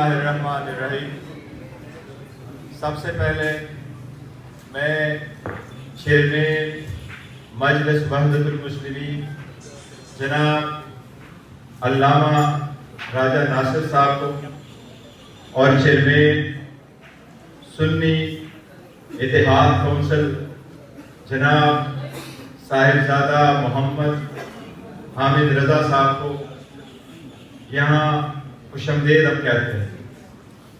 اللہ الرحمن الرحیم۔ سب سے پہلے میں چیئرمین مجلس وحدت المسلمین جناب علامہ راجہ ناصر صاحب کو اور چیئرمین سنی اتحاد کونسل جناب صاحبزادہ محمد حامد رضا صاحب کو یہاں خوش آمدید ہم کہتے ہیں۔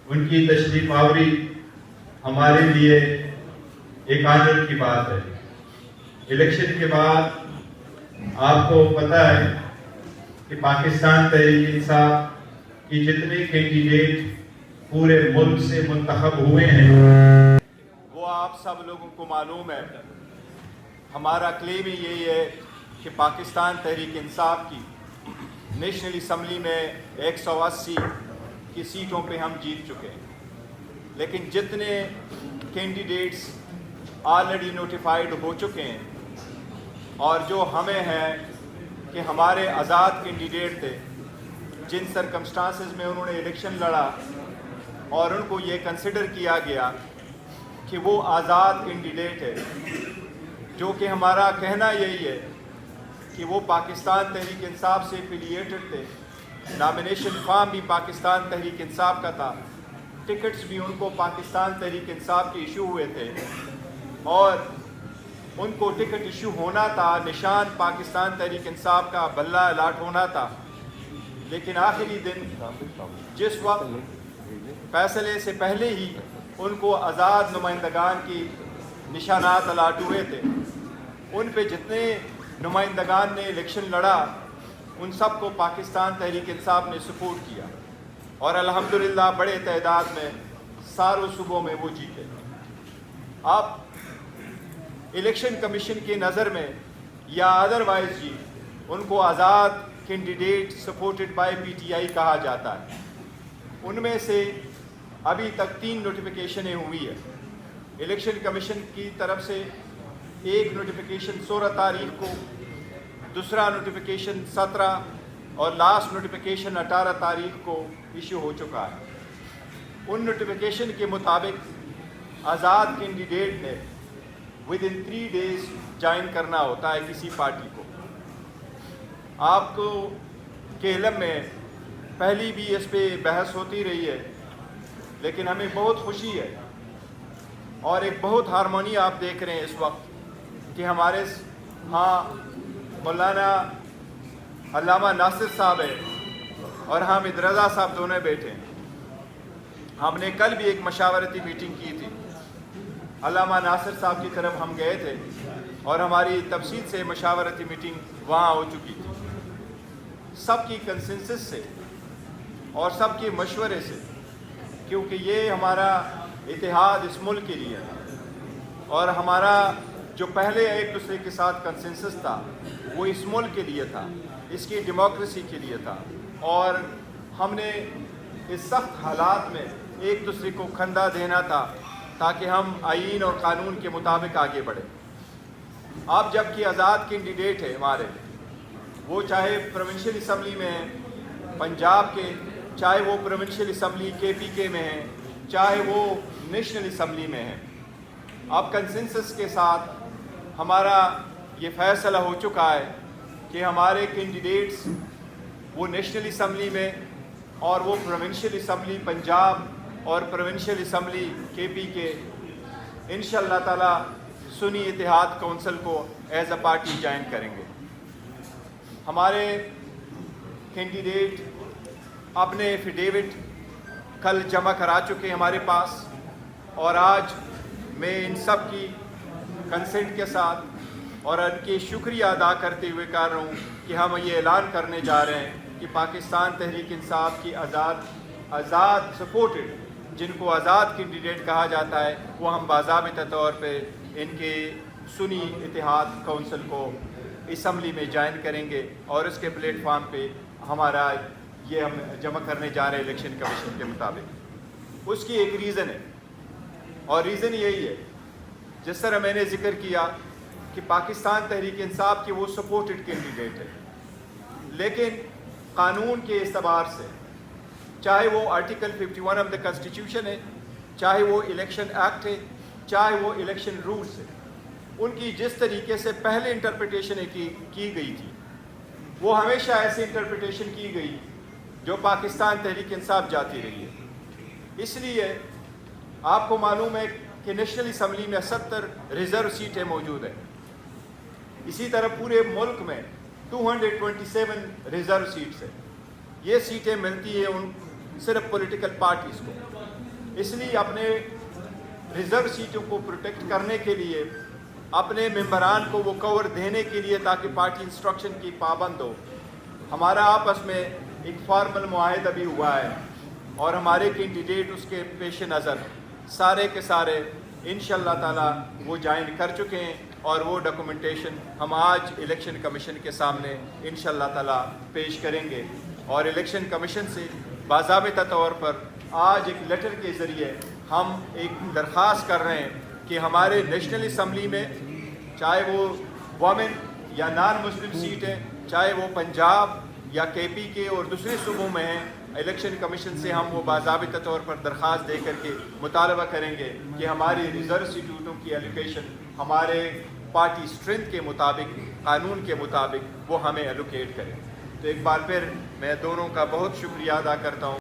ان کی تشریف آوری ہمارے لیے ایک آنر کی بات ہے۔ الیکشن کے بعد آپ کو پتہ ہے کہ پاکستان تحریک انصاف کی جتنے کینڈیڈیٹ پورے ملک سے منتخب ہوئے ہیں وہ آپ سب لوگوں کو معلوم ہے۔ ہمارا کلیم ہی یہی ہے کہ پاکستان تحریک انصاف کی نیشنل اسمبلی میں 180 کی سیٹوں پہ ہم جیت چکے ہیں، لیکن جتنے کینڈیڈیٹس آلریڈی نوٹیفائیڈ ہو چکے ہیں اور جو ہمیں ہیں کہ ہمارے آزاد کینڈیڈیٹ تھے جن سرکمسٹانسز میں انہوں نے الیکشن لڑا اور ان کو یہ کنسیڈر کیا گیا کہ وہ آزاد کینڈیڈیٹ ہے، جو کہ ہمارا کہنا یہی ہے کہ وہ پاکستان تحریک انصاف سے ایفیلیٹڈ تھے، نامینیشن فارم بھی پاکستان تحریک انصاف کا تھا، ٹکٹس بھی ان کو پاکستان تحریک انصاف کے ایشو ہوئے تھے اور ان کو ٹکٹ ایشو ہونا تھا، نشان پاکستان تحریک انصاف کا بلہ الاٹ ہونا تھا، لیکن آخری دن جس وقت فیصلے سے پہلے ہی ان کو آزاد نمائندگان کی نشانات الاٹ ہوئے تھے، ان پہ جتنے نمائندگان نے الیکشن لڑا ان سب کو پاکستان تحریک انصاف نے سپورٹ کیا اور الحمدللہ بڑے تعداد میں ساروں صوبوں میں وہ جیتے۔ اب الیکشن کمیشن کی نظر میں یا ادروائز جی ان کو آزاد candidate supported by P T I کہا جاتا ہے۔ ان میں سے ابھی تک 3 نوٹیفیکیشنیں ہوئی ہے۔ الیکشن کمیشن کی طرف سے ایک نوٹیفیکیشن 16 تاریخ کو، دوسرا نوٹیفیکیشن 17 اور لاسٹ نوٹیفیکیشن 18 تاریخ کو ایشو ہو چکا ہے۔ ان نوٹیفیکیشن کے مطابق آزاد کینڈیڈیٹ نے within 3 days جوائن کرنا ہوتا ہے کسی پارٹی کو۔ آپ کو کے علم میں پہلی بھی اس پہ بحث ہوتی رہی ہے، لیکن ہمیں بہت خوشی ہے اور ایک بہت ہارمونی آپ دیکھ رہے ہیں اس وقت کہ ہمارے ہاں مولانا علامہ ناصر صاحب ہیں اور حامد رضا صاحب دونوں بیٹھے ہیں۔ ہم نے کل بھی ایک مشاورتی میٹنگ کی تھی، علامہ ناصر صاحب کی طرف ہم گئے تھے اور ہماری تفصیل سے مشاورتی میٹنگ وہاں ہو چکی تھی۔ سب کی کنسنسس سے اور سب کے مشورے سے، کیونکہ یہ ہمارا اتحاد اس ملک کے لیے اور ہمارا جو پہلے ایک دوسرے کے ساتھ کنسنسس تھا وہ اس ملک کے لیے تھا، اس کی ڈیموکریسی کے لیے تھا، اور ہم نے اس سخت حالات میں ایک دوسرے کو کھندا دینا تھا تاکہ ہم آئین اور قانون کے مطابق آگے بڑھیں۔ آپ جب کہ آزاد کینڈیڈیٹ ہیں ہمارے، وہ چاہے پروونشل اسمبلی میں ہیں پنجاب کے، چاہے وہ پروونشل اسمبلی کے پی کے میں ہیں، چاہے وہ نیشنل اسمبلی میں ہیں، اب کنسنسس کے ساتھ ہمارا یہ فیصلہ ہو چکا ہے کہ ہمارے کینڈیڈیٹس وہ نیشنل اسمبلی میں اور وہ پروونشل اسمبلی پنجاب اور پروونشل اسمبلی کے پی کے انشاءاللہ تعالی سنی اتحاد کونسل کو ایز اے پارٹی جوائن کریں گے۔ ہمارے کینڈیڈیٹ اپنے ایفیڈیوٹ کل جمع کرا چکے ہمارے پاس، اور آج میں ان سب کی کنسنٹ کے ساتھ اور ان کی شکریہ ادا کرتے ہوئے کہہ رہا ہوں کہ ہم یہ اعلان کرنے جا رہے ہیں کہ پاکستان تحریک انصاف کی آزاد سپورٹڈ، جن کو آزاد کینڈیڈیٹ کہا جاتا ہے، وہ ہم باضابطہ طور پہ ان کے سنی اتحاد کونسل کو اسمبلی میں جوائن کریں گے، اور اس کے پلیٹ فارم پہ ہمارا یہ ہم جمع کرنے جا رہے ہیں الیکشن کمیشن کے مطابق۔ اس کی ایک ریزن ہے، اور ریزن یہی ہے جس طرح میں نے ذکر کیا کہ پاکستان تحریک انصاف کی وہ سپورٹڈ کینڈیڈیٹ ہے، لیکن قانون کے اعتبار سے چاہے وہ آرٹیکل 51 آف دا کانسٹیٹیوشن ہے، چاہے وہ الیکشن ایکٹ ہے، چاہے وہ الیکشن رولز ہے، ان کی جس طریقے سے پہلے انٹرپریٹیشن کی گئی تھی وہ ہمیشہ ایسی انٹرپریٹیشن کی گئی جو پاکستان تحریک انصاف جاتی رہی ہے۔ اس لیے آپ کو معلوم ہے کہ نیشنل اسمبلی میں 70 ریزرو سیٹیں موجود ہیں، اسی طرح پورے ملک میں 227 ریزرو سیٹس ہیں۔ یہ سیٹیں ملتی ہیں ان صرف پولیٹیکل پارٹیز کو۔ اس لیے اپنے ریزرو سیٹوں کو پروٹیکٹ کرنے کے لیے، اپنے ممبران کو وہ کور دینے کے لیے تاکہ پارٹی انسٹرکشن کی پابند ہو، ہمارا آپس میں ایک فارمل معاہدہ بھی ہوا ہے، اور ہمارے کینڈیڈیٹ اس کے پیش نظر سارے کے سارے انشاءاللہ تعالیٰ وہ جوائن کر چکے ہیں، اور وہ ڈاکومنٹیشن ہم آج الیکشن کمیشن کے سامنے انشاءاللہ تعالیٰ پیش کریں گے، اور الیکشن کمیشن سے باضابطہ طور پر آج ایک لیٹر کے ذریعے ہم ایک درخواست کر رہے ہیں کہ ہمارے نیشنل اسمبلی میں چاہے وہ وومن یا نان مسلم سیٹ ہے، چاہے وہ پنجاب یا کے پی کے اور دوسرے صوبوں میں ہیں، الیکشن کمیشن سے ہم وہ باضابطہ طور پر درخواست دے کر کے مطالبہ کریں گے کہ ہماری ریزرو سیٹوں کی ایلوکیشن ہمارے پارٹی اسٹرینتھ کے مطابق، قانون کے مطابق وہ ہمیں ایلوکیٹ کریں۔ تو ایک بار پھر میں دونوں کا بہت شکریہ ادا کرتا ہوں۔